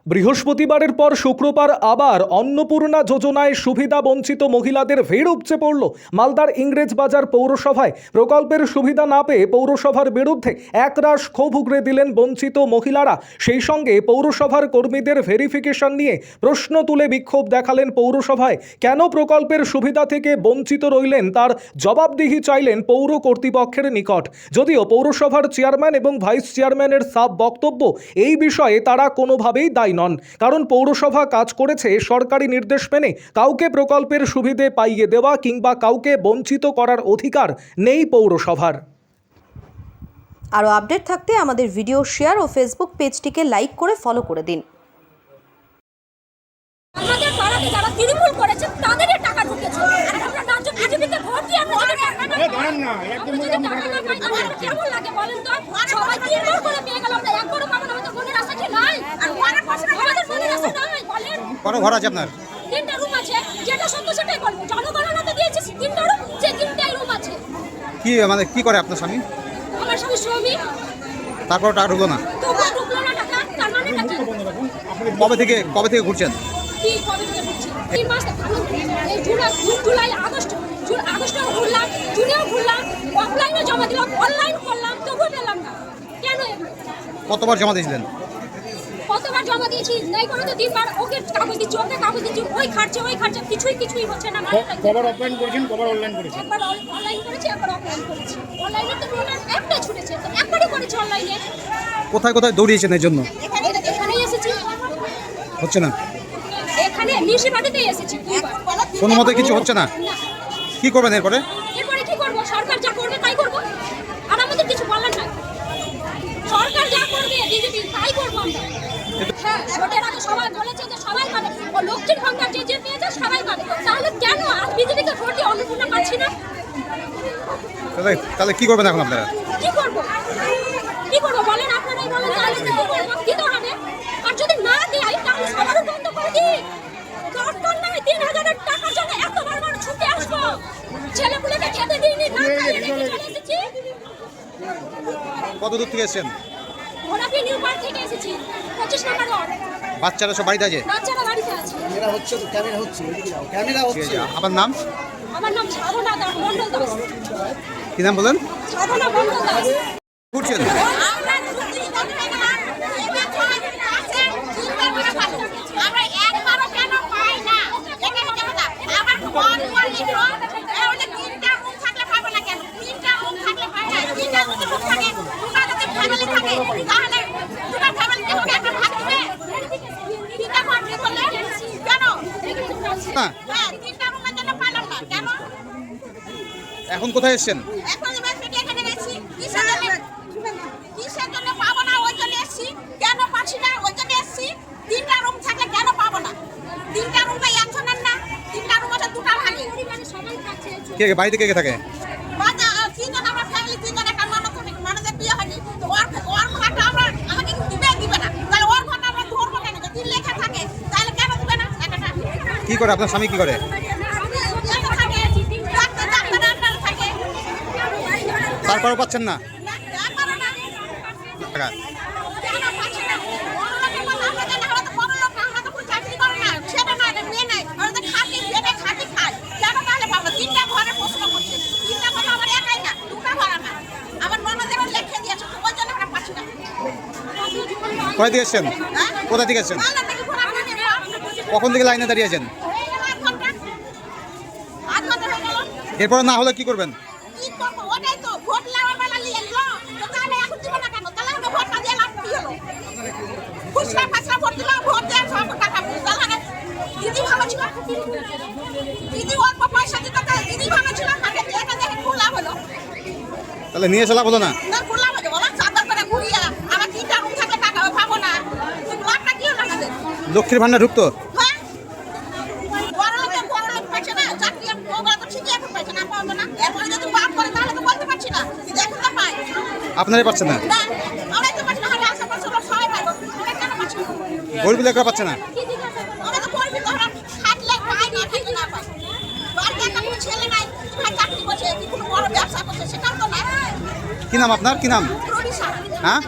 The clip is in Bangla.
বৃহস্পতিবারের পর শুক্রবার আবার অন্নপূর্ণা যোজনায় সুবিধা বঞ্চিত মহিলাদের ভিড় উপচে পড়ল মালদার ইংরেজবাজার পৌরসভায়। প্রকল্পের সুবিধা না পেয়ে পৌরসভার বিরুদ্ধে একরাশ ক্ষোভ উগরে দিলেন বঞ্চিত মহিলারা। সেই সঙ্গে পৌরসভার কর্মীদের ভেরিফিকেশন নিয়ে প্রশ্ন তুলে বিক্ষোভ দেখালেন পৌরসভায়। কেন প্রকল্পের সুবিধা থেকে বঞ্চিত রইলেন তার জবাবদিহি চাইলেন পৌর কর্তৃপক্ষের নিকট। যদিও পৌরসভার চেয়ারম্যান এবং ভাইস চেয়ারম্যানের সাফ বক্তব্য, এই বিষয়ে তারা কোনোভাবেই দায়ী নন, কারণ পৌরসভা কাজ করেছে সরকারি নির্দেশ মেনে। কাউকে প্রকল্পের সুবিধে পাইয়ে দেওয়া কিংবা কাউকে বঞ্চিত করার অধিকার নেই পৌরসভার। আরও আপডেট থাকতে আমাদের ভিডিও শেয়ার ও ফেসবুক পেজটিকে লাইক করে ফলো করে দিন। আমাদের পাড়াতে যারা তৃণমূল করেছে তাদের টাকা ঢুকেছে, আর আমরা রাজ্য বিজেপিকে ভোট দিয়ে আমরা যদি টাকা না পাই তাহলে কেমন লাগে বলেন তো? সবাই তিনবার করে পেয়ে গেল, আমরা একবারও পাবো না। আমাদের মনের আশা কি নাই? আর আমাদের মনের আশা নাই বলেন। কত ঘর আছে আপনার? 3টা রুম আছে, যেটা সত্য সেটাই বলবো। জনগণনা দিয়েছে 3টা রুম, যে 3টাই রুম আছে। কি মানে কি করে আপনার স্বামী? আমার স্বামী শ্রমিক। তারপর টাকা ঢুকলো না? তো ঢুকলো না টাকা, তার মানেটা কি? কবে থেকে ঘুরছেন? কি কবে থেকে ঘুরছি? 3 মাস এই জুলাই আগস্টেও ঘুরলাম, জুনেও ঘুরলাম, অফলাইনে জমা দিলাম, অনলাইন করলাম, তবুও পেলাম না। কেন? কতবার জমা দিয়েছিলেন? কতবার জমা দিয়েছি, নাই কোনো তো 3বার। ওকে কাগজ দিচ্ছি, ওকে কাগজ দিচ্ছি, ওই খাটছে কিছুই হচ্ছে না। কবার অফলাইন করেছেন, কবার অনলাইন করেছেন? একবার অনলাইন করেছি, একবার অফলাইন করেছি। অনলাইনে তো একটা ছুটেছে, তো একবারই করেছি অনলাইনে। কোথায় দৌড়িয়েছেন এর জন্য? এখানেই এসেছি, হচ্ছে না? এখানে মিউনিসিপালিটিতেই এসেছি 2বার। কোনো মতে কিছু হচ্ছে না? কি করবেন এরপরে? এরপরে কি করবো? সরকার যা করবে তাই করবো, আর আমাদের কিছু বলার নাই। সরকার যা করবে বিজেপি তাই করবো আমরা। হ্যাঁ, ভোটের আগে সবাই বলেছে যে সবাই পাবে, ও লক্ষ্মীর ভান্ডার যে পেয়েছে সবাই পাবে। তাহলে কেন আর বিজেপিকে ভোট দিয়ে অন্নপূর্ণা পাচ্ছি না? তাহলে কি করবেন এখন আপনারা? কি করবো বলেন, আপনারাই বলেন। তাহলে কি করবো? দিতে হবে। আর যদি না দেয় তাহলে সবারও বন্ধ করে দিই। দরকার নাই 3000 টাকার জন্য এতবার ছুটে আসবো। ছেলেপুলেকে খেতে দিইনি, না খাইয়ে রেখে চলে এসেছি। কত দূর থেকে এসেছেন? ঘোড়াপি নিউ পার্ক থেকে এসেছি, 25 নম্বর ওয়ার্ড। বাচ্চারা সব বাড়িতে আছে? বাচ্চারা বাড়িতে আছে। ক্যামেরা হচ্ছে। আপনার নাম? আমার নাম সাধনা মণ্ডল দাস। কি নাম বলেন? সাধনা মণ্ডল দাস। ঘুরছেন? এখন কোথায় এসেছেন? কে বাড়িতে কে থাকে? কি করে আপনার স্বামী? কি করে? তারপরও পাচ্ছেন না টাকা? কোথায় থেকে এসছেন? কোথা থেকে এসছেন? কখন থেকে লাইনে দাঁড়িয়েছেন? এরপরে না হলে কি করবেন? তাহলে নিয়ে চলা বলো না? লক্ষ্মীর ভান্ডার ঢুকতো? আপনারাই পাচ্ছেন না? গরিব লোকরা পাচ্ছে না? কি নাম আপনার? কি নাম? হ্যাঁ,